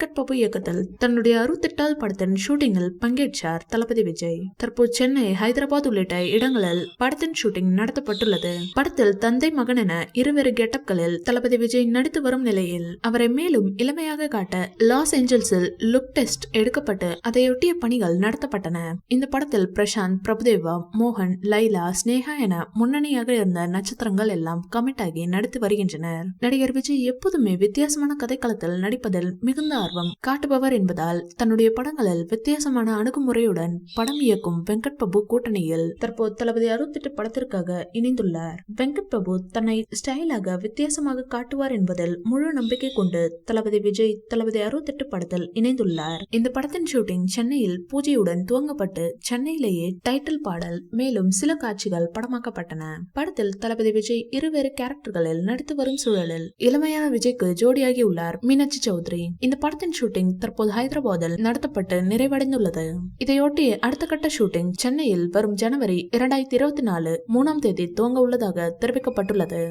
வெங்கட் பிரபு இயக்கத்தில் தன்னுடைய 68வது படத்தின் ஷூட்டிங்கில் பங்கேற்றார் தளபதி விஜய். தற்போது சென்னை, ஹைதராபாத் உள்ளிட்ட இடங்களில் படத்தின் ஷூட்டிங் நடத்தப்பட்டுள்ளது. படத்தில் தந்தை மகன் என இருவேறு கெட்டப்களில் தளபதி விஜய் நடித்து வரும் நிலையில் அவரை மேலும் இளமையாக காட்ட லாஸ் ஏஞ்சல்ஸில் லுக் டெஸ்ட் எடுக்கப்பட்டு அதையொட்டிய பணிகள் நடத்தப்பட்டன. இந்த படத்தில் பிரசாந்த், பிரபுதேவா, மோகன், லைலா, ஸ்னேகா என முன்னணியாக இருந்த நட்சத்திரங்கள் எல்லாம் கமிட் ஆகி நடித்து வருகின்றனர். நடிகர் விஜய் எப்போதுமே வித்தியாசமான கதைக்களத்தில் நடிப்பதில் மிகுந்த ஆர்வம் காட்டுபவர் என்பதால் தன்னுடைய படங்களில் வித்தியாசமான அணுகுமுறையுடன் படம் இயக்கும் வெங்கட் பிரபு கூட்டணியில் தற்போது தளபதி 68 படத்திற்காக இணைந்துள்ளார். வெங்கட் பிரபு தன்னை ஸ்டைலாக வித்தியாசமாக காட்டுவார் என்பதில் முழு நம்பிக்கை கொண்டு தளபதி விஜய் தளபதி 68 படத்தில் இணைந்துள்ளார். இந்த படத்தின் ஷூட்டிங் சென்னையில் பூஜையுடன் துவங்கப்பட்டு சென்னையிலேயே டைட்டில் பாடல் மேலும் சில காட்சிகள் படமாக்கப்பட்டன. படத்தில் தளபதி விஜய் இருவேறு கேரக்டர்களில் நடித்து வரும் சூழலில் இளமையான விஜய்க்கு ஜோடியாகி உள்ளார் மீனாட்சி சௌத்ரி. இந்த படத்தின் ஷூட்டிங் தற்போது ஹைதராபாத்தில் நடத்தப்பட்டு நிறைவடைந்துள்ளது. இதையொட்டி அடுத்த கட்ட ஷூட்டிங் சென்னையில் வரும் ஜனவரி 2024 3ஆம் தேதி துவங்க உள்ளதாக தெரிவிக்கப்பட்டுள்ளது.